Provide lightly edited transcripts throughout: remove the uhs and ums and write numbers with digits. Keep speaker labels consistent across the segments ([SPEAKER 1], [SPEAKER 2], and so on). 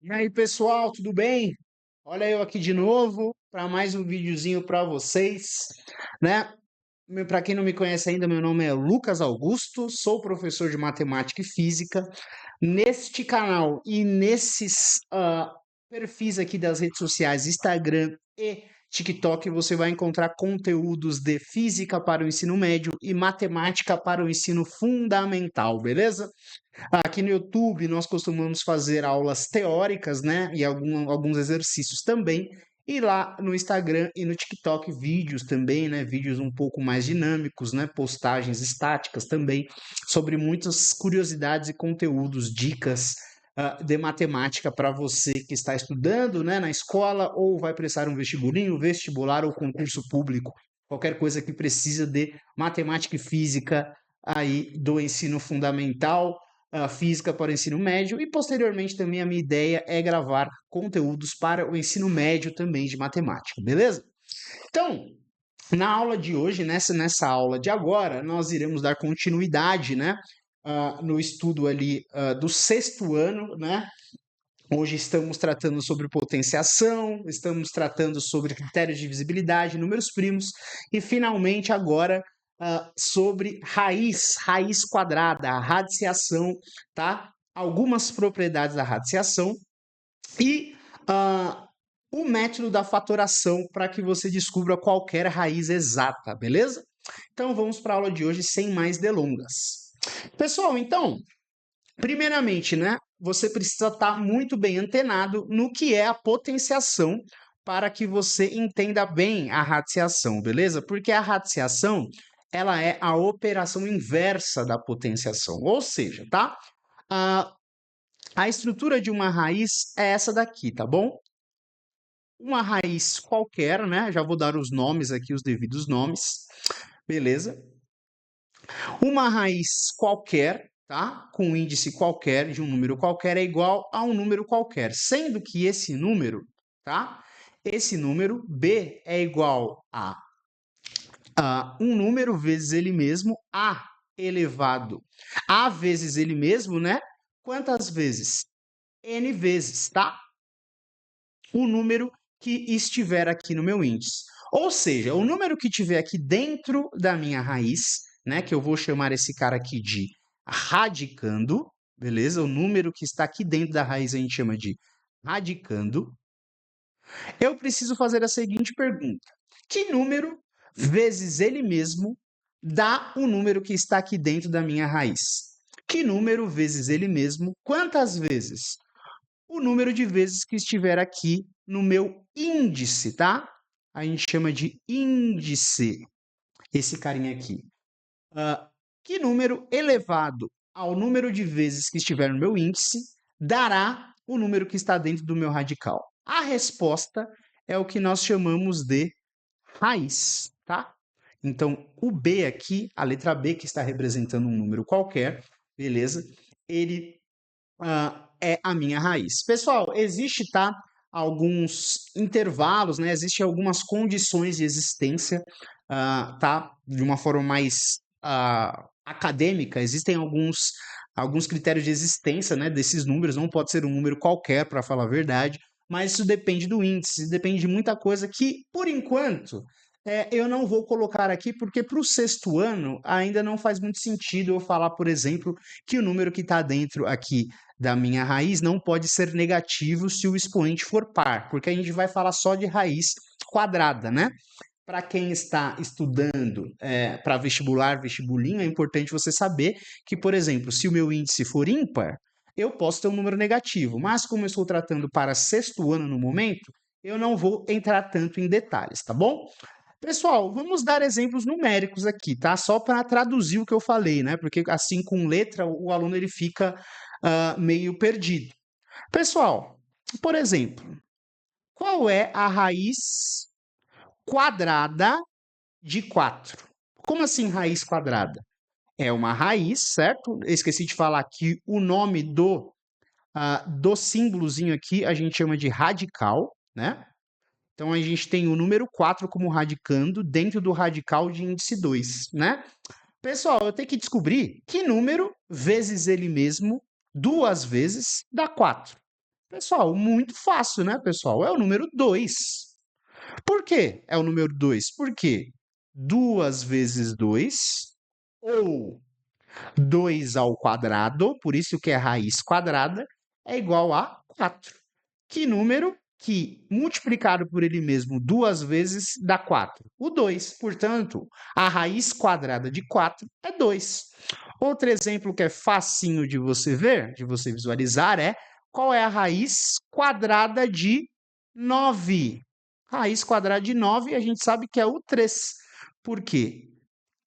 [SPEAKER 1] E aí, pessoal, tudo bem? Olha eu aqui de novo para mais um videozinho para vocês, né? Para quem não me conhece ainda, meu nome é Lucas Augusto, sou professor de matemática e física. Neste canal e nesses perfis aqui das redes sociais, Instagram e TikTok, você vai encontrar conteúdos de física para o ensino médio e matemática para o ensino fundamental, beleza? Aqui no YouTube nós costumamos fazer aulas teóricas, né? E alguns exercícios também. E lá no Instagram e no TikTok, vídeos também, né? Vídeos um pouco mais dinâmicos, né? Postagens estáticas também, sobre muitas curiosidades e conteúdos, dicas de matemática para você que está estudando, né? Na escola ou vai prestar um vestibulinho, vestibular ou concurso público. Qualquer coisa que precisa de matemática e física aí do ensino fundamental, a física para o ensino médio e posteriormente também a minha ideia é gravar conteúdos para o ensino médio também de matemática, beleza? Então, na aula de hoje, nessa aula de agora, nós iremos dar continuidade, né, no estudo ali do sexto ano, né? Hoje estamos tratando sobre potenciação, estamos tratando sobre critérios de visibilidade, números primos e finalmente agora sobre raiz quadrada, a radiciação, tá? Algumas propriedades da radiciação e uh, o método da fatoração para que você descubra qualquer raiz exata, beleza? Então vamos para a aula de hoje sem mais delongas. Pessoal, então, primeiramente, né, você precisa estar muito bem antenado no que é a potenciação para que você entenda bem a radiciação, beleza? Porque a radiciação, ela é a operação inversa da potenciação, ou seja, tá? A, a estrutura de uma raiz é essa daqui, tá bom? Uma raiz qualquer, né? Já vou dar os nomes aqui, os devidos nomes, beleza? Uma raiz qualquer, tá? Com um índice qualquer, de um número qualquer, é igual a um número qualquer, sendo que esse número, tá? Esse número, b, é igual a um número vezes ele mesmo, a elevado a vezes ele mesmo, né? Quantas vezes? N vezes, tá? O número que estiver aqui no meu índice. Ou seja, o número que tiver aqui dentro da minha raiz, né, que eu vou chamar esse cara aqui de radicando, beleza? O número que está aqui dentro da raiz a gente chama de radicando. Eu preciso fazer a seguinte pergunta: que número vezes ele mesmo dá o número que está aqui dentro da minha raiz? Que número vezes ele mesmo, quantas vezes? O número de vezes que estiver aqui no meu índice, tá? A gente chama de índice, esse carinha aqui. Que número elevado ao número de vezes que estiver no meu índice dará o número que está dentro do meu radical? A resposta é o que nós chamamos de raiz, tá? Então, o B aqui, a letra B, que está representando um número qualquer, beleza? Ele é a minha raiz. Pessoal, existe, tá? Alguns intervalos, né? Existem algumas condições de existência, tá? De uma forma mais acadêmica, existem alguns critérios de existência, né? Desses números, não pode ser um número qualquer, para falar a verdade, mas isso depende do índice, depende de muita coisa que, por enquanto, eu não vou colocar aqui, porque para o sexto ano ainda não faz muito sentido eu falar, por exemplo, que o número que está dentro aqui da minha raiz não pode ser negativo se o expoente for par, porque a gente vai falar só de raiz quadrada, né? Para quem está estudando para vestibular, vestibulinho, é importante você saber que, por exemplo, se o meu índice for ímpar, eu posso ter um número negativo, mas como eu estou tratando para sexto ano no momento, eu não vou entrar tanto em detalhes, tá bom? Pessoal, vamos dar exemplos numéricos aqui, tá? Só para traduzir o que eu falei, né? Porque assim com letra o aluno ele fica meio perdido. Pessoal, por exemplo, qual é a raiz quadrada de 4? Como assim raiz quadrada? É uma raiz, certo? Eu esqueci de falar que o nome do símbolozinho aqui a gente chama de radical, né? Então a gente tem o número 4 como radicando dentro do radical de índice 2, né? Pessoal, eu tenho que descobrir que número vezes ele mesmo duas vezes dá 4. Pessoal, muito fácil, né, pessoal? É o número 2. Por quê? É o número 2? Porque 2 vezes 2 ou 2 ao quadrado, por isso que é raiz quadrada, é igual a 4. Que número que multiplicado por ele mesmo duas vezes dá 4? O 2. Portanto, a raiz quadrada de 4 é 2. Outro exemplo que é facinho de você ver, de você visualizar, é qual é a raiz quadrada de 9? Raiz quadrada de 9, a gente sabe que é o 3. Por quê?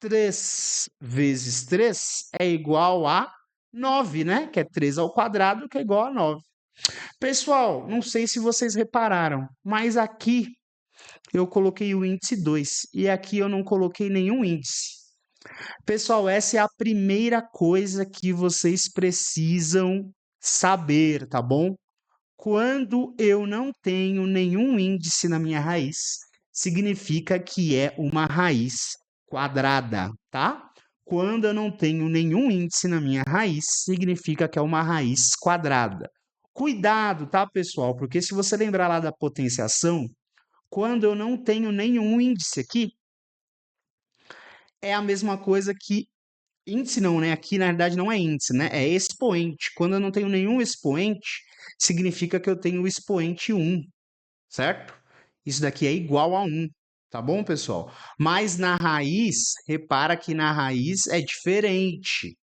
[SPEAKER 1] 3 vezes 3 é igual a 9, né? Que é 3 ao quadrado, que é igual a 9. Pessoal, não sei se vocês repararam, mas aqui eu coloquei o índice 2 e aqui eu não coloquei nenhum índice. Pessoal, essa é a primeira coisa que vocês precisam saber, tá bom? Quando eu não tenho nenhum índice na minha raiz, significa que é uma raiz quadrada, tá? Quando eu não tenho nenhum índice na minha raiz, significa que é uma raiz quadrada. Cuidado, tá, pessoal? Porque se você lembrar lá da potenciação, quando eu não tenho nenhum índice aqui, é a mesma coisa que índice não, né? Aqui na realidade não é índice, né? É expoente. Quando eu não tenho nenhum expoente, significa que eu tenho o expoente 1, certo? Isso daqui é igual a 1, tá bom, pessoal? Mas na raiz, repara que na raiz é diferente,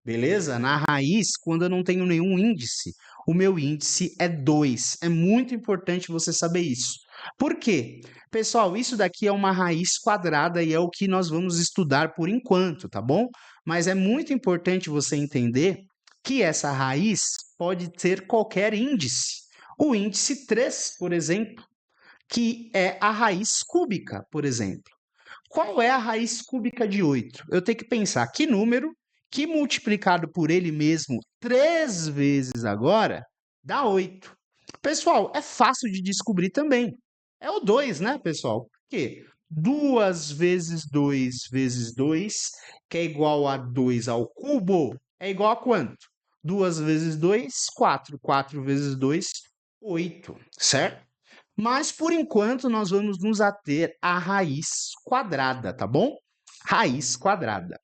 [SPEAKER 1] beleza? Na raiz, quando eu não tenho nenhum índice, o meu índice é 2. É muito importante você saber isso. Por quê? Pessoal, isso daqui é uma raiz quadrada e é o que nós vamos estudar por enquanto, tá bom? Mas é muito importante você entender que essa raiz pode ter qualquer índice. O índice 3, por exemplo, que é a raiz cúbica, por exemplo. Qual é a raiz cúbica de 8? Eu tenho que pensar que número que multiplicado por ele mesmo 3 vezes agora dá 8. Pessoal, é fácil de descobrir também. É o 2, né, pessoal? Por quê? 2 vezes 2 vezes 2, que é igual a 2 ao cubo, é igual a quanto? 2 vezes 2, 4. 4 vezes 2, 8, certo? Mas por enquanto nós vamos nos ater à raiz quadrada, tá bom? Raiz quadrada.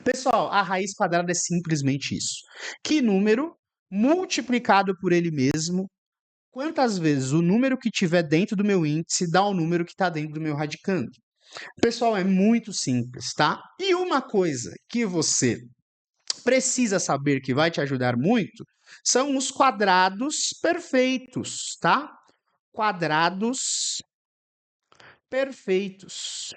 [SPEAKER 1] Pessoal, a raiz quadrada é simplesmente isso. Que número multiplicado por ele mesmo, quantas vezes o número que tiver dentro do meu índice dá o número que está dentro do meu radicando. Pessoal, é muito simples, tá? E uma coisa que você precisa saber que vai te ajudar muito são os quadrados perfeitos, tá? Quadrados perfeitos.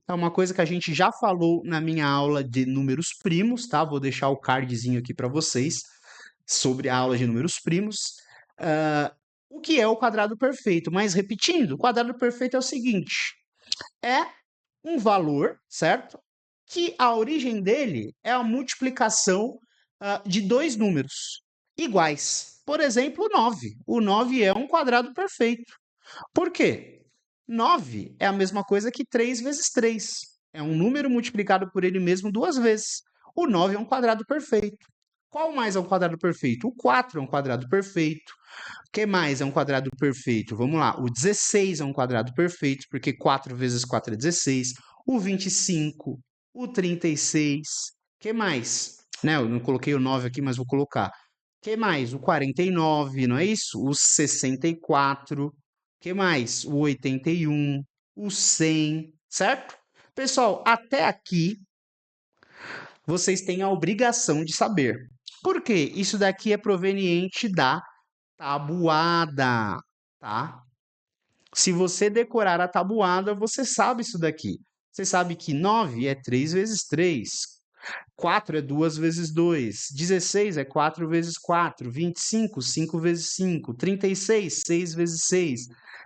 [SPEAKER 1] É uma coisa que a gente já falou na minha aula de números primos, tá? Vou deixar o cardzinho aqui para vocês sobre a aula de números primos. Ah, o que é o quadrado perfeito? Mas repetindo, o quadrado perfeito é o seguinte: é um valor, certo? Que a origem dele é a multiplicação de dois números iguais. Por exemplo, o 9. O 9 é um quadrado perfeito. Por quê? 9 é a mesma coisa que 3 vezes 3. É um número multiplicado por ele mesmo duas vezes. O 9 é um quadrado perfeito. Qual mais é um quadrado perfeito? O 4 é um quadrado perfeito. O que mais é um quadrado perfeito? Vamos lá. O 16 é um quadrado perfeito, porque 4 vezes 4 é 16. O 25, o 36. O que mais? Né, eu não coloquei o 9 aqui, mas vou colocar. O que mais? O 49, não é isso? O 64. O que mais? O 81, o 100, certo? Pessoal, até aqui vocês têm a obrigação de saber. Por quê? Isso daqui é proveniente da tabuada, tá? Se você decorar a tabuada, você sabe isso daqui. Você sabe que 9 é 3 vezes 3, 4 é 2 vezes 2, 16 é 4 vezes 4, 25, 5 vezes 5, 36, 6 vezes 6,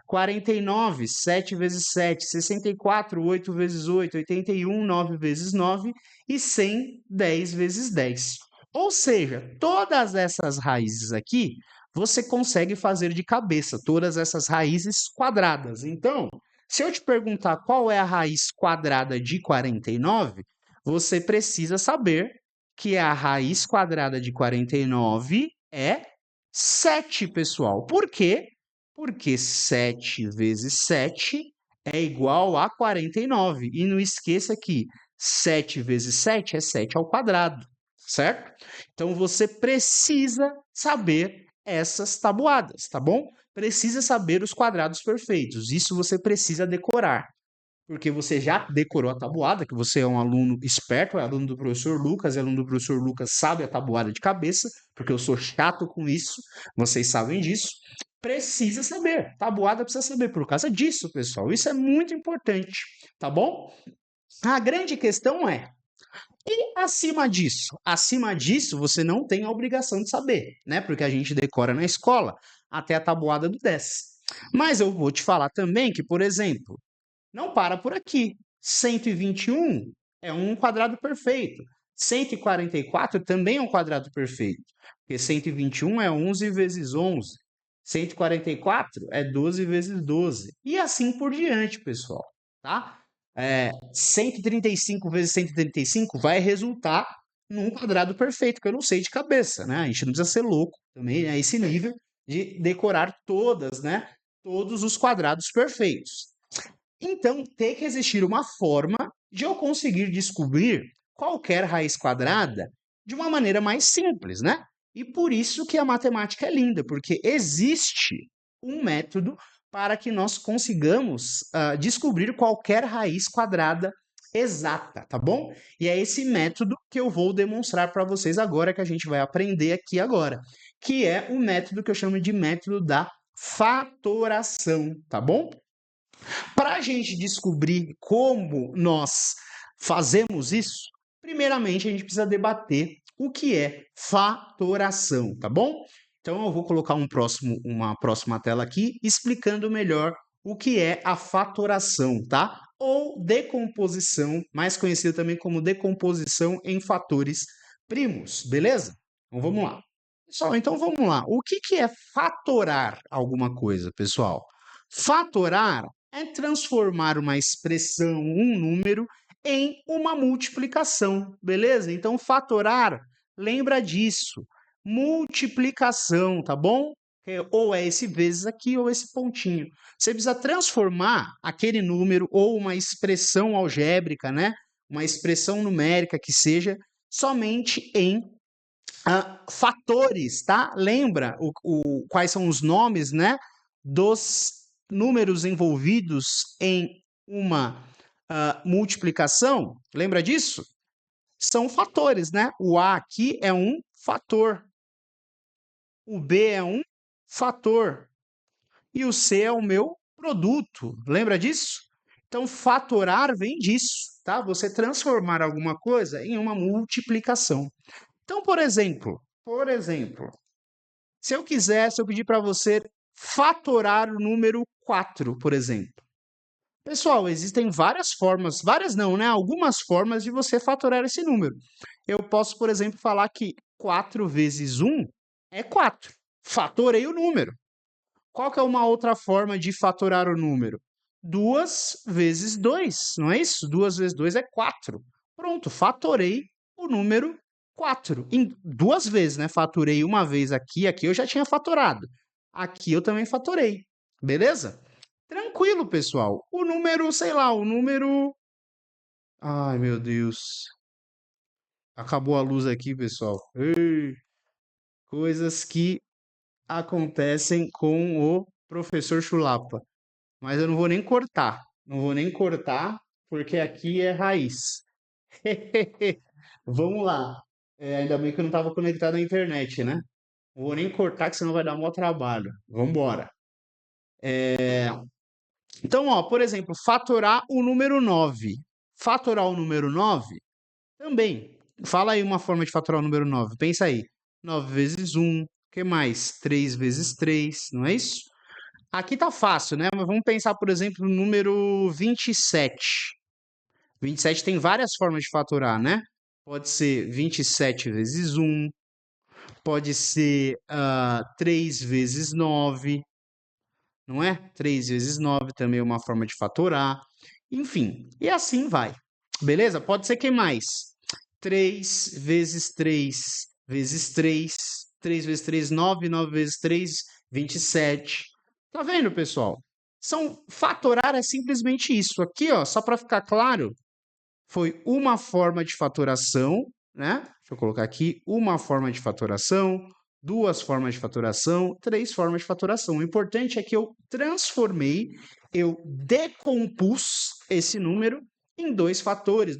[SPEAKER 1] 49, 7 vezes 7, 64, 8 vezes 8, 81, 9 vezes 9 e 100, 10 vezes 10. Ou seja, todas essas raízes aqui você consegue fazer de cabeça, todas essas raízes quadradas. Então, se eu te perguntar qual é a raiz quadrada de 49, você precisa saber que a raiz quadrada de 49 é 7, pessoal. Por quê? Porque 7 vezes 7 é igual a 49. E não esqueça que 7 vezes 7 é 7 ao quadrado, certo? Então você precisa saber essas tabuadas, tá bom? Precisa saber os quadrados perfeitos. Isso você precisa decorar, porque você já decorou a tabuada, que você é um aluno esperto, é aluno do professor Lucas, é aluno do professor Lucas, sabe a tabuada de cabeça, porque eu sou chato com isso, vocês sabem disso. Precisa saber, tabuada precisa saber, por causa disso, pessoal. Isso é muito importante, tá bom? A grande questão é, e acima disso? Acima disso, você não tem a obrigação de saber, né? Porque a gente decora na escola até a tabuada do 10. Mas eu vou te falar também que, por exemplo, não para por aqui. 121 é um quadrado perfeito. 144 também é um quadrado perfeito. Porque 121 é 11 vezes 11. 144 é 12 vezes 12. E assim por diante, pessoal. Tá? 135 vezes 135 vai resultar num quadrado perfeito, que eu não sei de cabeça, né? A gente não precisa ser louco também a esse nível de decorar todas, né? Todos os quadrados perfeitos. Então, tem que existir uma forma de eu conseguir descobrir qualquer raiz quadrada de uma maneira mais simples, né? E por isso que a matemática é linda, porque existe um método para que nós consigamos descobrir qualquer raiz quadrada exata, tá bom? E é esse método que eu vou demonstrar para vocês agora, que a gente vai aprender aqui agora, que é o método que eu chamo de método da fatoração, tá bom? Para a gente descobrir como nós fazemos isso, primeiramente a gente precisa debater o que é fatoração, tá bom? Então eu vou colocar uma próxima tela aqui explicando melhor o que é a fatoração, tá? Ou decomposição, mais conhecida também como decomposição em fatores primos, beleza? Então vamos lá. Pessoal, então vamos lá. O que é fatorar alguma coisa, pessoal? Fatorar é transformar uma expressão, um número, em uma multiplicação, beleza? Então, fatorar, lembra disso. Multiplicação, tá bom? Ou é esse vezes aqui, ou esse pontinho. Você precisa transformar aquele número ou uma expressão algébrica, né? Uma expressão numérica que seja, somente em fatores, tá? Lembra quais são os nomes, né? Dos números envolvidos em uma multiplicação? Lembra disso? São fatores, né? O A aqui é um fator, o B é um fator e o C é o meu produto. Lembra disso? Então, fatorar vem disso, tá? Você transformar alguma coisa em uma multiplicação. Então, por exemplo, se eu pedir para você fatorar o número 4, por exemplo. Pessoal, existem várias formas, várias não, né? Algumas formas de você fatorar esse número. Eu posso, por exemplo, falar que 4 vezes 1 é 4. Fatorei o número. Qual que é uma outra forma de fatorar o número? 2 vezes 2, não é isso? 2 vezes 2 é 4. Pronto, fatorei o número 4. Em duas vezes, né? Fatorei uma vez aqui eu já tinha fatorado. Aqui eu também fatorei. Beleza? Tranquilo, pessoal. O número, sei lá, o número. Ai, meu Deus. Acabou a luz aqui, pessoal. Ei, coisas que acontecem com o professor Chulapa. Mas eu não vou nem cortar. Não vou nem cortar, porque aqui é raiz. Vamos lá. Ainda bem que eu não estava conectado à internet, né? Não vou nem cortar, que senão vai dar maior trabalho. Vamos embora. Então, ó, por exemplo, fatorar o número 9. Fatorar o número 9 também. Fala aí uma forma de fatorar o número 9. Pensa aí. 9 vezes 1. O que mais? 3 vezes 3, não é isso? Aqui tá fácil, né? Mas vamos pensar, por exemplo, no número 27. 27 tem várias formas de fatorar, né? Pode ser 27 vezes 1, pode ser 3 vezes 9, não é? 3 vezes 9 também é uma forma de fatorar. Enfim, e assim vai. Beleza? Pode ser que mais? 3 vezes 3 vezes 3. 3 vezes 3, 9, 9 vezes 3, 27. Tá vendo, pessoal? Fatorar é simplesmente isso. Aqui, ó, só para ficar claro, foi uma forma de fatoração, né? Deixa eu colocar aqui, uma forma de fatoração, duas formas de fatoração, três formas de fatoração. O importante é que eu transformei, eu decompus esse número em dois fatores,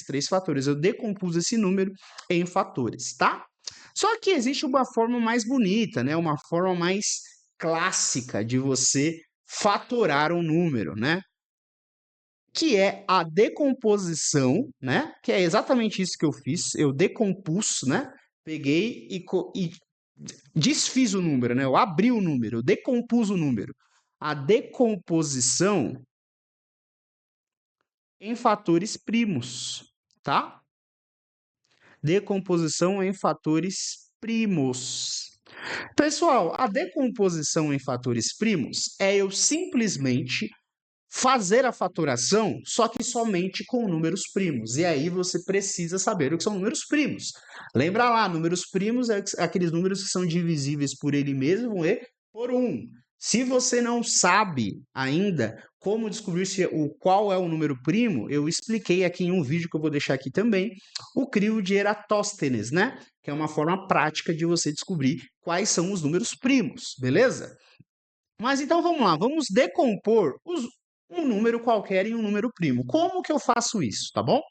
[SPEAKER 1] três fatores. Eu decompus esse número em fatores, tá? Só que existe uma forma mais bonita, né? Uma forma mais clássica de você fatorar um número, né? Que é a decomposição, né? Que é exatamente isso que eu fiz. Eu decompus, né? Peguei e desfiz o número, né? Eu abri o número, eu decompus o número. A decomposição em fatores primos, tá? Decomposição em fatores primos. Pessoal, a decomposição em fatores primos é eu simplesmente fazer a fatoração, só que somente com números primos. E aí você precisa saber o que são números primos. Lembra lá, números primos é aqueles números que são divisíveis por ele mesmo e por 1. Se você não sabe ainda como descobrir qual é o número primo, eu expliquei aqui em um vídeo que eu vou deixar aqui também, o crivo de Eratóstenes, né? Que é uma forma prática de você descobrir quais são os números primos, beleza? Mas então vamos lá, vamos decompor um número qualquer em um número primo. Como que eu faço isso, tá bom?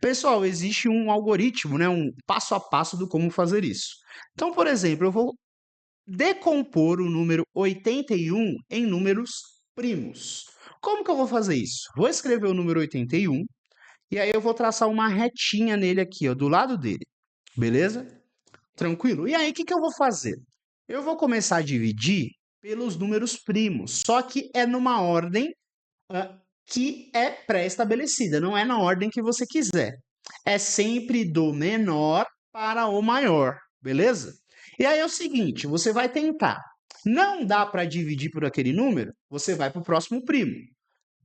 [SPEAKER 1] Pessoal, existe um algoritmo, né, um passo a passo do como fazer isso. Então, por exemplo, eu vou decompor o número 81 em números primos. Como que eu vou fazer isso? Vou escrever o número 81 e aí eu vou traçar uma retinha nele aqui, ó, do lado dele. Beleza? Tranquilo? E aí, o que que eu vou fazer? Eu vou começar a dividir pelos números primos, só que é numa ordem que é pré-estabelecida, não é na ordem que você quiser. É sempre do menor para o maior, beleza? E aí é o seguinte, você vai tentar. Não dá para dividir por aquele número, você vai para o próximo primo.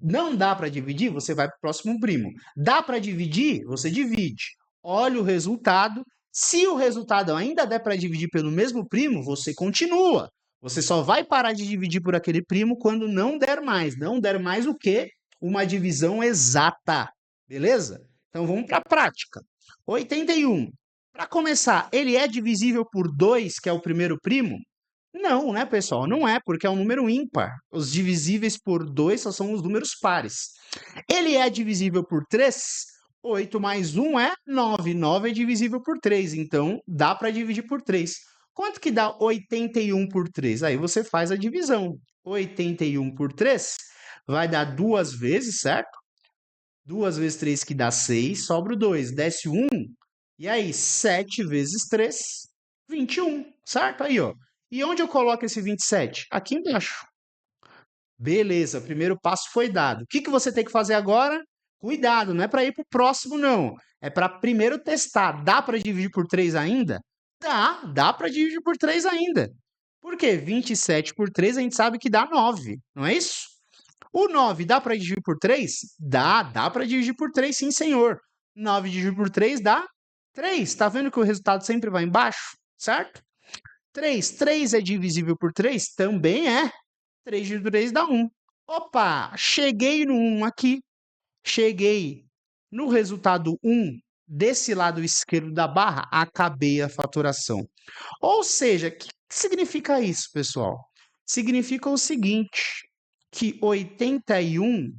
[SPEAKER 1] Não dá para dividir, você vai para o próximo primo. Dá para dividir, você divide. Olha o resultado. Se o resultado ainda der para dividir pelo mesmo primo, você continua. Você só vai parar de dividir por aquele primo quando não der mais. Não der mais o quê? Uma divisão exata. Beleza? Então vamos para a prática. 81. Para começar, ele é divisível por 2, que é o primeiro primo? Não, né, pessoal? Não é, porque é um número ímpar. Os divisíveis por 2 só são os números pares. Ele é divisível por 3? 8 mais 1 é 9. 9 é divisível por 3, então dá para dividir por 3. Quanto que dá 81 por 3? Aí você faz a divisão. 81 por 3 vai dar 2 vezes, certo? 2 vezes 3 que dá 6, sobra o 2, desce 1. E aí, 7 vezes 3, 21, certo? Aí, ó. E onde eu coloco esse 27? Aqui embaixo. Beleza, primeiro passo foi dado. O que que você tem que fazer agora? Cuidado, não é para ir para o próximo, não. É para primeiro testar. Dá para dividir por 3 ainda? Dá para dividir por 3 ainda. Por quê? 27 por 3 a gente sabe que dá 9, não é isso? O 9 dá para dividir por 3? Dá para dividir por 3, sim, senhor. 9 dividido por 3 dá 3. Tá vendo que o resultado sempre vai embaixo? Certo? 3 é divisível por 3? Também é. 3 dividido por 3 dá 1. Opa, cheguei no 1 aqui. Cheguei no resultado 1 desse lado esquerdo da barra, acabei a fatoração. Ou seja, o que significa isso, pessoal? Significa o seguinte, que 81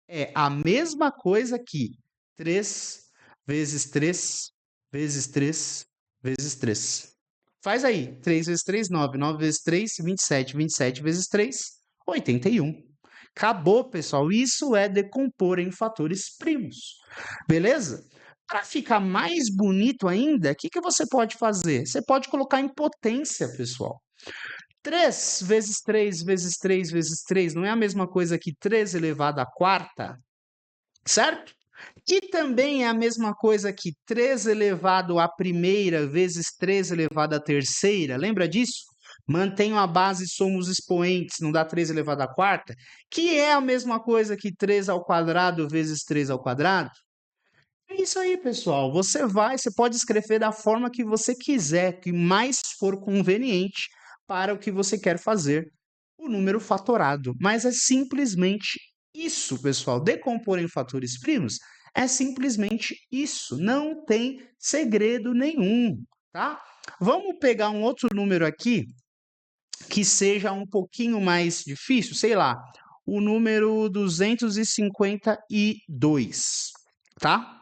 [SPEAKER 1] é a mesma coisa que 3 vezes 3 vezes 3 vezes 3. Faz aí, 3 vezes 3, 9. 9 vezes 3, 27. 27 vezes 3, 81. Acabou, pessoal. Isso é decompor em fatores primos. Beleza? Para ficar mais bonito ainda, o que que você pode fazer? Você pode colocar em potência, pessoal. 3 vezes 3 vezes 3 vezes 3 não é a mesma coisa que 3 elevado à quarta? Certo? E também é a mesma coisa que 3 elevado à primeira vezes 3 elevado à terceira. Lembra disso? Mantenho a base, somos expoentes, não dá 3 elevado à quarta? Que é a mesma coisa que 3 ao quadrado vezes 3 ao quadrado? É isso aí, pessoal. Você pode escrever da forma que você quiser, que mais for conveniente para o que você quer fazer, o número fatorado. Mas é simplesmente isso, pessoal. Decompor em fatores primos é simplesmente isso. Não tem segredo nenhum, tá? Vamos pegar um outro número aqui que seja um pouquinho mais difícil, sei lá, o número 252, tá?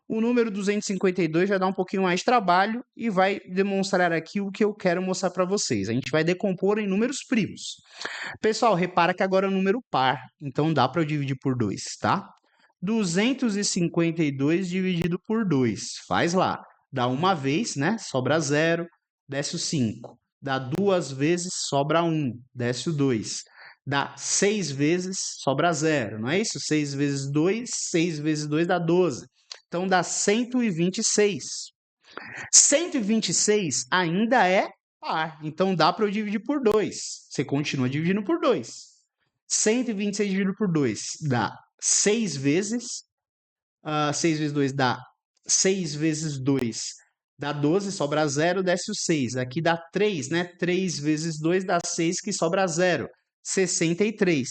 [SPEAKER 1] O número 252 já dá um pouquinho mais de trabalho e vai demonstrar aqui o que eu quero mostrar para vocês. A gente vai decompor em números primos. Pessoal, repara que agora é um número par, então dá para eu dividir por 2, tá? 252 dividido por 2, faz lá. Dá uma vez, né? Sobra 0, desce o 5. Dá duas vezes, sobra 1, desce o 2. Dá 6 vezes, sobra 0, não é isso? 6 vezes 2, 6 vezes 2 dá 12. Então dá 126. 126 ainda é par, então dá para eu dividir por 2. Você continua dividindo por 2. 126 dividido por 2 dá 6 vezes. 6 vezes 2 dá 6 vezes 2 dá 12, sobra 0, desce o 6. Aqui dá 3, né? 3 vezes 2 dá 6, que sobra 0. 63.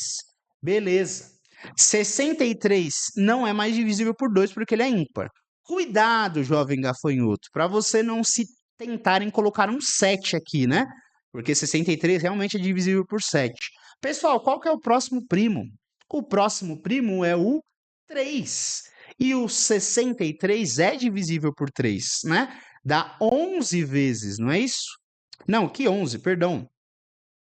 [SPEAKER 1] Beleza. 63 não é mais divisível por 2 porque ele é ímpar. Cuidado, jovem gafanhoto, para você não se tentarem colocar um 7 aqui, né? Porque 63 realmente é divisível por 7. Pessoal, qual que é o próximo primo? O próximo primo é o 3. E o 63 é divisível por 3, né? Dá 11 vezes, não é isso? Não, que 11, perdão.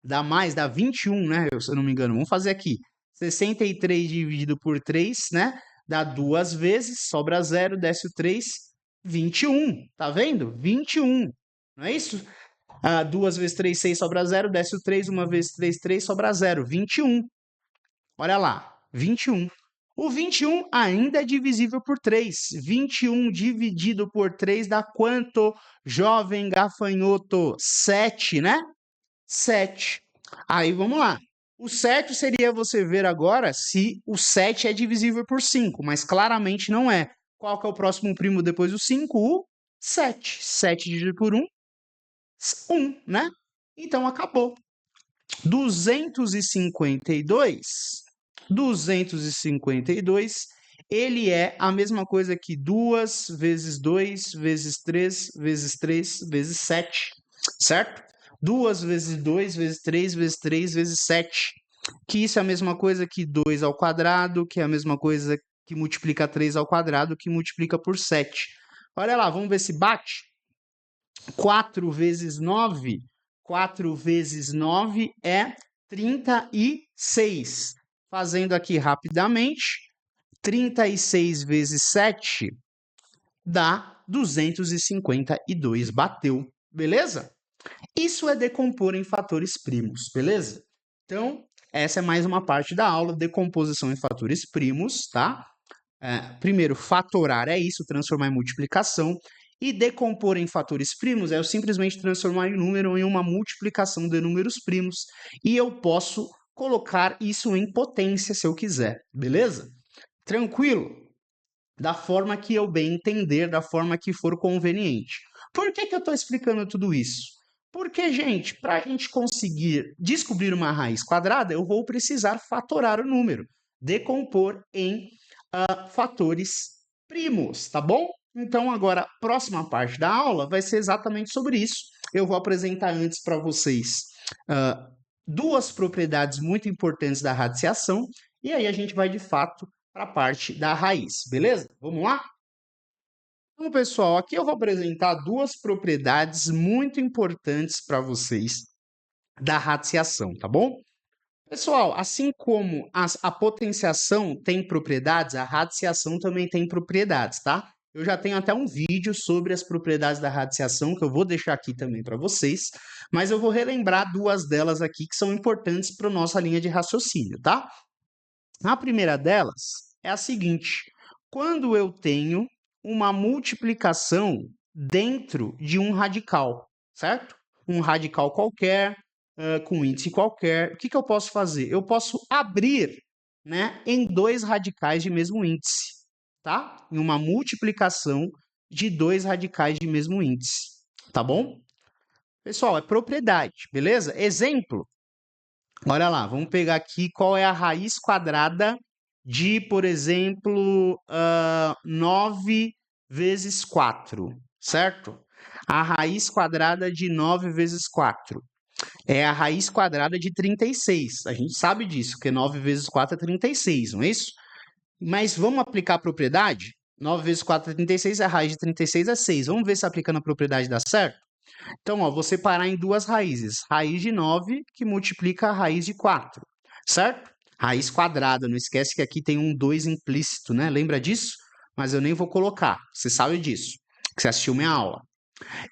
[SPEAKER 1] Dá mais, dá 21, né? Se eu não me engano. Vamos fazer aqui. 63 dividido por 3, né? Dá duas vezes, sobra 0, desce o 3, 21. Tá vendo? 21. Não é isso? 2 vezes 3, 6, sobra 0, desce o 3, 1 vezes 3, 3, sobra 0, 21. Olha lá, 21. O 21 ainda é divisível por 3. 21 dividido por 3 dá quanto, jovem gafanhoto? 7, né? 7. Aí vamos lá. O certo seria você ver agora se o 7 é divisível por 5, mas claramente não é. Qual que é o próximo primo depois do 5? O 7. 7 dividido por 1, 1, né? Então acabou. 252, ele é a mesma coisa que 2 vezes 2 vezes 3 vezes 3 vezes 7, certo? 2 vezes 2 vezes 3 vezes 3 vezes 7, que isso é a mesma coisa que 2 ao quadrado, que é a mesma coisa que multiplica 3 ao quadrado, que multiplica por 7. Olha lá, vamos ver se bate. 4 vezes 9, 4 vezes 9 é 36. Fazendo aqui rapidamente, 36 vezes 7 dá 252. Bateu, beleza? Isso é decompor em fatores primos, beleza? Então, essa é mais uma parte da aula, decomposição em fatores primos, tá? Primeiro, fatorar é isso, transformar em multiplicação. E decompor em fatores primos é eu simplesmente transformar em número em uma multiplicação de números primos. E eu posso colocar isso em potência se eu quiser, beleza? Tranquilo? Da forma que eu bem entender, da forma que for conveniente. Por que eu estou explicando tudo isso? Porque, gente, para a gente conseguir descobrir uma raiz quadrada, eu vou precisar fatorar o número, decompor em fatores primos, tá bom? Então, agora, a próxima parte da aula vai ser exatamente sobre isso. Eu vou apresentar antes para vocês duas propriedades muito importantes da radiciação, e aí a gente vai, de fato, para a parte da raiz, beleza? Vamos lá? Então, pessoal, aqui eu vou apresentar duas propriedades muito importantes para vocês da radiciação, tá bom? Pessoal, assim como a potenciação tem propriedades, a radiciação também tem propriedades, tá? Eu já tenho até um vídeo sobre as propriedades da radiciação, que eu vou deixar aqui também para vocês, mas eu vou relembrar duas delas aqui que são importantes para a nossa linha de raciocínio, tá? A primeira delas é a seguinte: quando eu tenho uma multiplicação dentro de um radical, certo? Um radical qualquer, com índice qualquer, o que eu posso fazer? Eu posso abrir, né, em dois radicais de mesmo índice, tá? Em uma multiplicação de dois radicais de mesmo índice, tá bom? Pessoal, é propriedade, beleza? Exemplo, olha lá, vamos pegar aqui qual é a raiz quadrada de, por exemplo, 9 vezes 4, certo? A raiz quadrada de 9 vezes 4 é a raiz quadrada de 36. A gente sabe disso, porque 9 vezes 4 é 36, não é isso? Mas vamos aplicar a propriedade? 9 vezes 4 é 36, a raiz de 36 é 6. Vamos ver se aplicando a propriedade dá certo? Então, ó, vou separar em duas raízes. Raiz de 9 que multiplica a raiz de 4, certo? Raiz quadrada, não esquece que aqui tem um 2 implícito, né? Lembra disso? Mas eu nem vou colocar, você sabe disso, que você assistiu minha aula.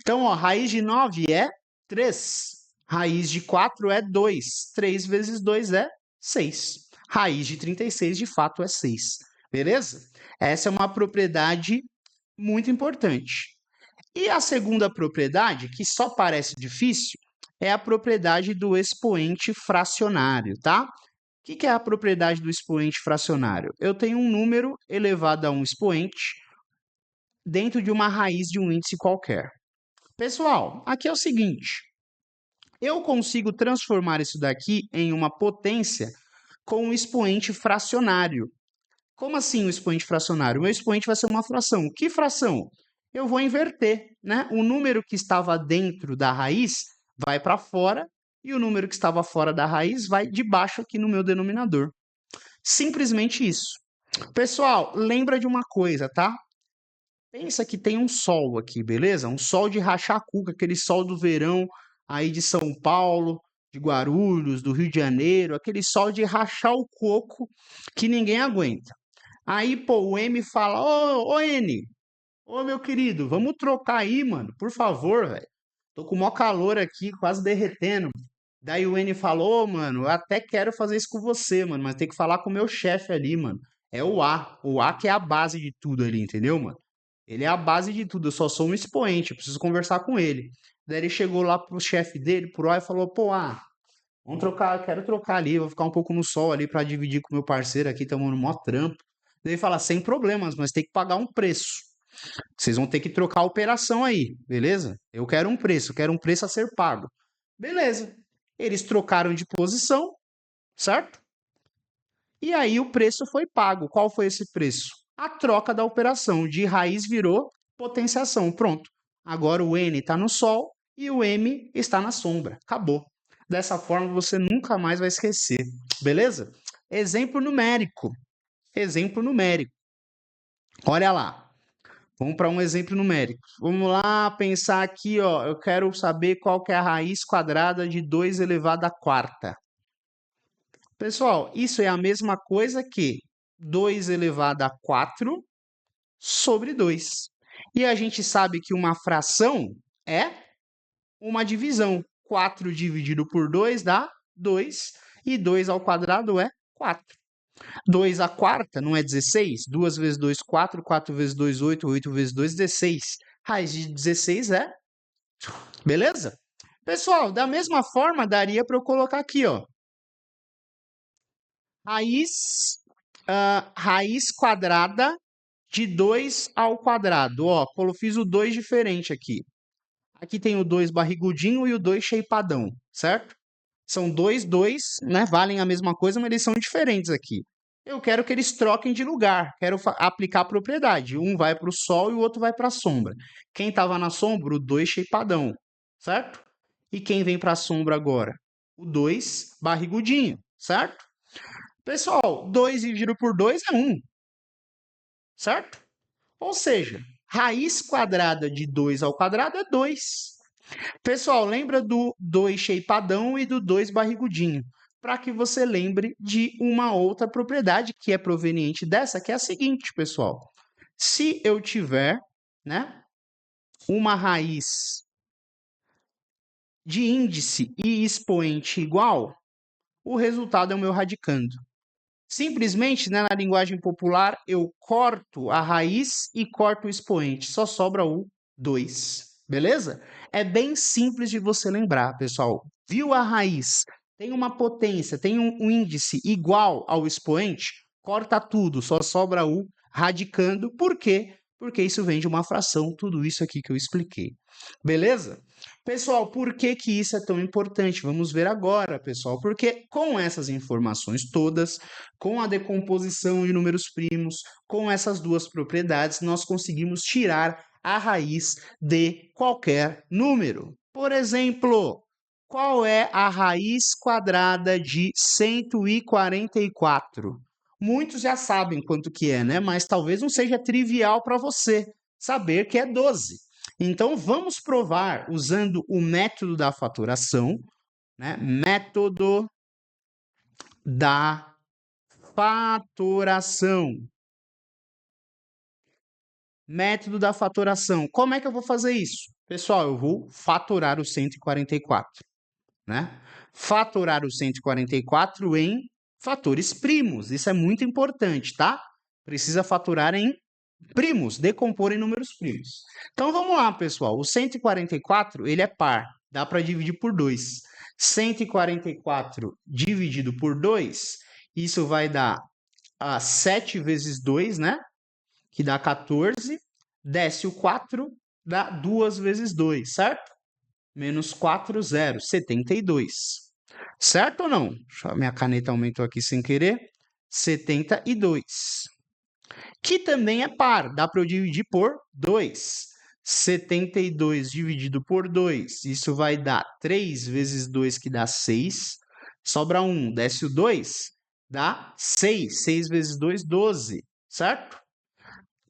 [SPEAKER 1] Então, ó, raiz de 9 é 3. Raiz de 4 é 2. 3 vezes 2 é 6. Raiz de 36, de fato, é 6. Beleza? Essa é uma propriedade muito importante. E a segunda propriedade, que só parece difícil, é a propriedade do expoente fracionário, tá? O que é a propriedade do expoente fracionário? Eu tenho um número elevado a um expoente dentro de uma raiz de um índice qualquer. Pessoal, aqui é o seguinte, eu consigo transformar isso daqui em uma potência com um expoente fracionário. Como assim o expoente fracionário? O meu expoente vai ser uma fração. Que fração? Eu vou inverter, né? O número que estava dentro da raiz vai para fora e o número que estava fora da raiz vai de baixo aqui no meu denominador. Simplesmente isso. Pessoal, lembra de uma coisa, tá? Pensa que tem um sol aqui, beleza? Um sol de rachar a cuca, aquele sol do verão aí de São Paulo, de Guarulhos, do Rio de Janeiro, aquele sol de rachar o coco que ninguém aguenta. Aí, pô, o M fala, ô N, ô meu querido, vamos trocar aí, mano, por favor, velho. Tô com o maior calor aqui, quase derretendo. Daí o N falou, ô, mano, eu até quero fazer isso com você, mano, mas tem que falar com o meu chefe ali, mano. É o A que é a base de tudo ali, entendeu, mano? Ele é a base de tudo, eu só sou um expoente, eu preciso conversar com ele. Daí ele chegou lá pro chefe dele, pro A, e falou, pô, vamos trocar, quero trocar ali, vou ficar um pouco no sol ali pra dividir com o meu parceiro aqui, estamos no mó trampo. Daí ele fala, sem problemas, mas tem que pagar um preço. Vocês vão ter que trocar a operação aí, beleza? Eu quero um preço a ser pago. Beleza. Eles trocaram de posição, certo? E aí o preço foi pago. Qual foi esse preço? A troca da operação. De raiz virou potenciação. Pronto. Agora o N está no sol e o M está na sombra. Acabou. Dessa forma você nunca mais vai esquecer. Beleza? Exemplo numérico. Exemplo numérico. Olha lá. Vamos para um exemplo numérico. Vamos lá pensar aqui, ó. Eu quero saber qual que é a raiz quadrada de 2 elevado à quarta. Pessoal, isso é a mesma coisa que 2 elevado a 4 sobre 2. E a gente sabe que uma fração é uma divisão. 4 dividido por 2 dá 2. E 2 ao quadrado é 4. 2 à quarta não é 16? 2 vezes 2, 4. 4 vezes 2, 8. 8 vezes 2, 16. Raiz de 16 é... Beleza? Pessoal, da mesma forma, daria para eu colocar aqui, ó. Raiz quadrada de 2 ao quadrado. Ó, fiz o 2 diferente aqui. Aqui tem o 2 barrigudinho e o 2 shapeadão, certo? São dois, né? Valem a mesma coisa, mas eles são diferentes aqui. Eu quero que eles troquem de lugar. Quero aplicar a propriedade. Um vai para o sol e o outro vai para a sombra. Quem estava na sombra? O 2 shapeadão, certo? E quem vem para a sombra agora? O 2 barrigudinho, certo? Pessoal, 2 dividido por 2 é 1, certo? Ou seja, raiz quadrada de 2 ao quadrado é 2. Pessoal, lembra do 2 shapeadão e do 2 barrigudinho, para que você lembre de uma outra propriedade que é proveniente dessa, que é a seguinte, pessoal. Se eu tiver, né, uma raiz de índice e expoente igual, o resultado é o meu radicando. Simplesmente, né, na linguagem popular, eu corto a raiz e corto o expoente. Só sobra o 2. Beleza? É bem simples de você lembrar, pessoal. Viu a raiz? Tem uma potência, tem um índice igual ao expoente? Corta tudo, só sobra o radicando. Por quê? Porque isso vem de uma fração, tudo isso aqui que eu expliquei. Beleza? Pessoal, por que que isso é tão importante? Vamos ver agora, pessoal. Porque com essas informações todas, com a decomposição de números primos, com essas duas propriedades, nós conseguimos tirar a raiz de qualquer número. Por exemplo, qual é a raiz quadrada de 144? Muitos já sabem quanto que é, né? Mas talvez não seja trivial para você saber que é 12. Então, vamos provar usando o método da fatoração, né? Método da fatoração. Método da fatoração. Como é que eu vou fazer isso? Pessoal, eu vou fatorar o 144, né? Fatorar o 144 em fatores primos. Isso é muito importante, tá? Precisa fatorar em primos, decompor em números primos. Então vamos lá, pessoal. O 144, ele é par. Dá para dividir por 2. 144 dividido por 2, isso vai dar 7 vezes 2, né? Que dá 14. Desce o 4, dá 2 vezes 2, certo? Menos 4, 0, 72. Certo ou não? Minha caneta aumentou aqui sem querer. 72. Que também é par, dá para eu dividir por 2. 72 dividido por 2, isso vai dar 3 vezes 2, que dá 6. Sobra 1, desce o 2, dá 6. 6 vezes 2, 12, certo?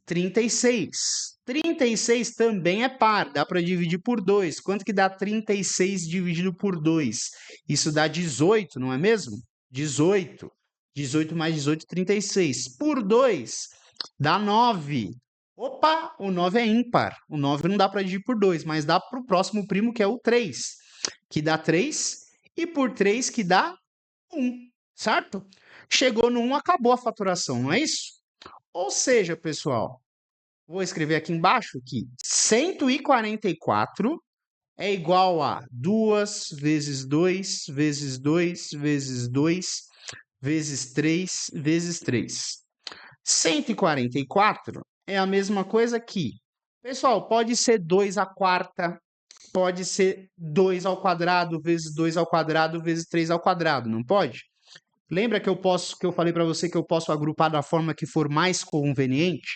[SPEAKER 1] 36. 36 também é par, dá para dividir por 2. Quanto que dá 36 dividido por 2? Isso dá 18, não é mesmo? 18. 18 mais 18, 36. Por 2, dá 9. Opa, o 9 é ímpar. O 9 não dá para dividir por 2, mas dá para o próximo primo, que é o 3, que dá 3. E por 3, que dá 1, certo? Chegou no 1, acabou a faturação, não é isso? Ou seja, pessoal, vou escrever aqui embaixo que 144 é igual a 2 vezes 2 vezes 2 vezes 2 vezes 3 vezes 3. 144 é a mesma coisa que, pessoal, pode ser 2 à quarta, pode ser 2 ao quadrado vezes 2 ao quadrado vezes 3 ao quadrado, não pode? Lembra que eu falei para você que eu posso agrupar da forma que for mais conveniente?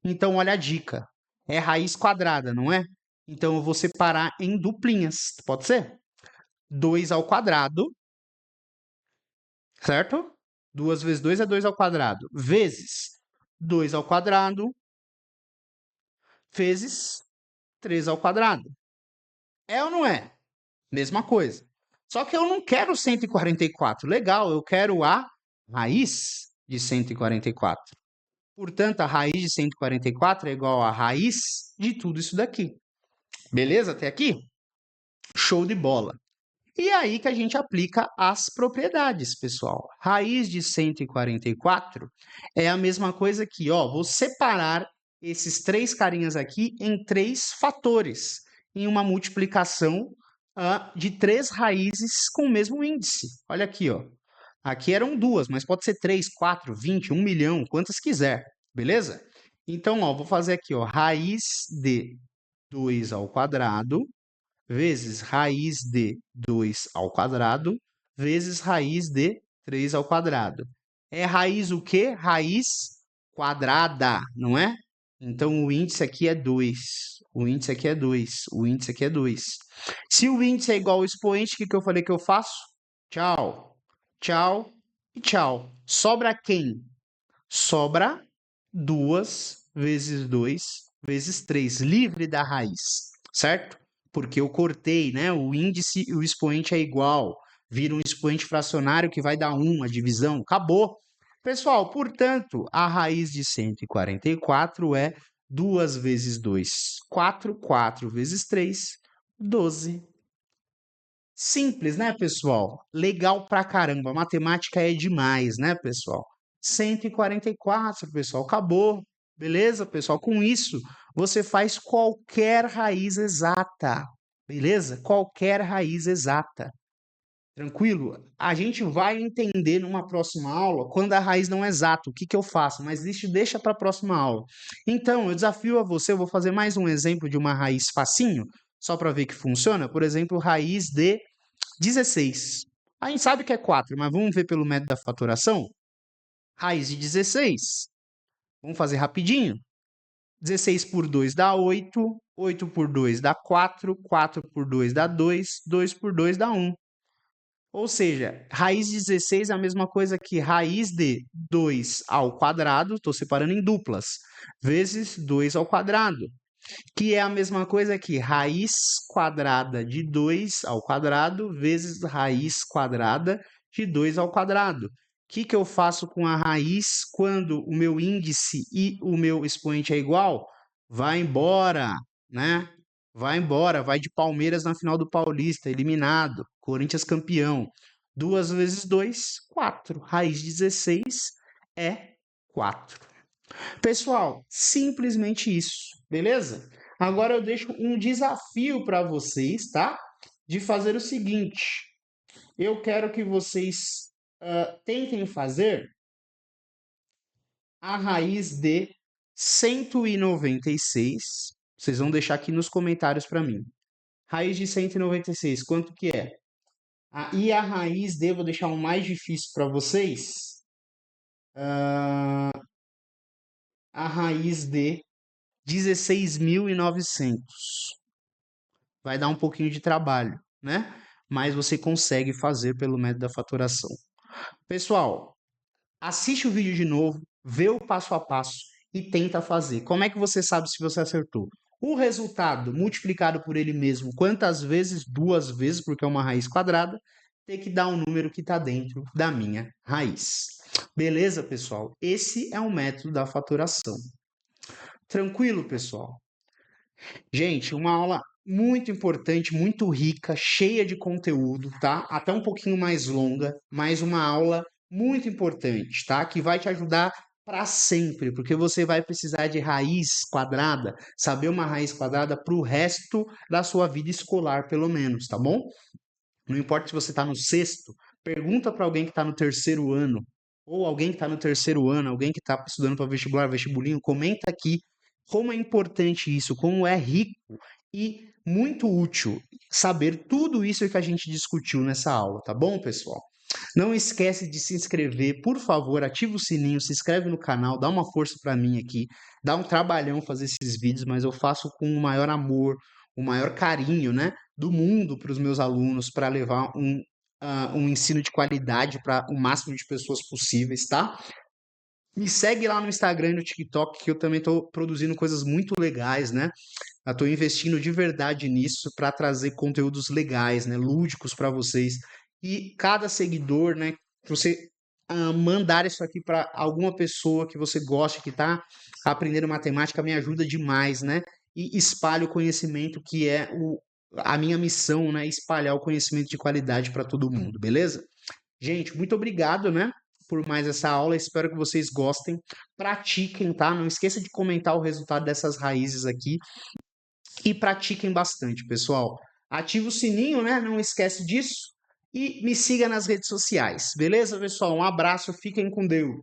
[SPEAKER 1] Então, olha a dica. É raiz quadrada, não é? Então, eu vou separar em duplinhas. Pode ser? 2 ao quadrado, certo? 2 vezes 2 é 2 ao quadrado. Vezes 2 ao quadrado, vezes 3 ao quadrado. É ou não é? Mesma coisa. Só que eu não quero 144. Legal, eu quero a raiz de 144. Portanto, a raiz de 144 é igual à raiz de tudo isso daqui. Beleza até aqui? Show de bola. E aí que a gente aplica as propriedades, pessoal. Raiz de 144 é a mesma coisa aqui, ó. Vou separar esses três carinhas aqui em três fatores, em uma multiplicação de três raízes com o mesmo índice. Olha aqui, ó. Aqui eram duas, mas pode ser 3, 4, 20, 1 milhão, quantas quiser, beleza? Então, ó, vou fazer aqui, ó, raiz de 2 ao quadrado vezes raiz de 2 ao quadrado vezes raiz de 3 ao quadrado. É raiz o quê? Raiz quadrada, não é? Então, o índice aqui é 2. O índice aqui é 2. O índice aqui é 2. Se o índice é igual ao expoente, o que eu falei que eu faço? Tchau, tchau e tchau. Sobra quem? Sobra 2 vezes 2 vezes 3, livre da raiz, certo? Porque eu cortei, né? O índice e o expoente é igual. Vira um expoente fracionário que vai dar 1, a divisão. Acabou. Pessoal, portanto, a raiz de 144 é 2 vezes 2, 4. 4 vezes 3, 12. Simples, né, pessoal? Legal pra caramba. Matemática é demais, né, pessoal? 144, pessoal. Acabou. Beleza, pessoal? Com isso, você faz qualquer raiz exata. Beleza? Qualquer raiz exata. Tranquilo? A gente vai entender numa próxima aula quando a raiz não é exata, o que que eu faço, mas deixa para a próxima aula. Então, eu desafio a você, eu vou fazer mais um exemplo de uma raiz facinho, só para ver que funciona. Por exemplo, raiz de 16. A gente sabe que é 4, mas vamos ver pelo método da fatoração? Raiz de 16. Vamos fazer rapidinho. 16 por 2 dá 8, 8 por 2 dá 4, 4 por 2 dá 2, 2 por 2 dá 1. Ou seja, raiz de 16 é a mesma coisa que raiz de 2 ao quadrado, estou separando em duplas, vezes 2 ao quadrado, que é a mesma coisa que raiz quadrada de 2 ao quadrado vezes raiz quadrada de 2 ao quadrado. O que eu faço com a raiz quando o meu índice e o meu expoente é igual? Vai embora, né? Vai embora, vai de Palmeiras na final do Paulista, eliminado. Corinthians campeão. 2 vezes 2, 4. Raiz de 16 é 4. Pessoal, simplesmente isso, beleza? Agora eu deixo um desafio para vocês, tá? De fazer o seguinte: eu quero que vocês tentem fazer a raiz de 196. Vocês vão deixar aqui nos comentários para mim. Raiz de 196, quanto que é? E a raiz de, vou deixar um mais difícil para vocês. A raiz de 16.900. Vai dar um pouquinho de trabalho, né? Mas você consegue fazer pelo método da fatoração. Pessoal, assiste o vídeo de novo, vê o passo a passo e tenta fazer. Como é que você sabe se você acertou? O resultado multiplicado por ele mesmo, quantas vezes? 2 vezes, porque é uma raiz quadrada, tem que dar um número que está dentro da minha raiz. Beleza, pessoal? Esse é o método da fatoração. Tranquilo, pessoal? Gente, uma aula muito importante, muito rica, cheia de conteúdo, tá? Até um pouquinho mais longa, mas uma aula muito importante, tá? Que vai te ajudar para sempre, porque você vai precisar de raiz quadrada, saber uma raiz quadrada para o resto da sua vida escolar, pelo menos, tá bom? Não importa se você está no sexto, pergunta para alguém que está no terceiro ano, ou alguém que está no terceiro ano, alguém que está estudando para vestibular, vestibulinho, comenta aqui como é importante isso, como é rico e muito útil saber tudo isso que a gente discutiu nessa aula, tá bom, pessoal? Não esquece de se inscrever, por favor, ativa o sininho, se inscreve no canal, dá uma força para mim aqui. Dá um trabalhão fazer esses vídeos, mas eu faço com o maior amor, o maior carinho, né, do mundo para os meus alunos, para levar um ensino de qualidade para o máximo de pessoas possíveis, tá? Me segue lá no Instagram e no TikTok, que eu também estou produzindo coisas muito legais, né? Eu estou investindo de verdade nisso para trazer conteúdos legais, né, lúdicos para vocês. E cada seguidor, né, que você mandar isso aqui para alguma pessoa que você goste, que está aprendendo matemática, me ajuda demais, né? E espalha o conhecimento que é a minha missão, né? Espalhar o conhecimento de qualidade para todo mundo, beleza? Gente, muito obrigado, né? Por mais essa aula, espero que vocês gostem. Pratiquem, tá? Não esqueça de comentar o resultado dessas raízes aqui e pratiquem bastante, pessoal. Ative o sininho, né? Não esquece disso. E me siga nas redes sociais. Beleza, pessoal? Um abraço, fiquem com Deus.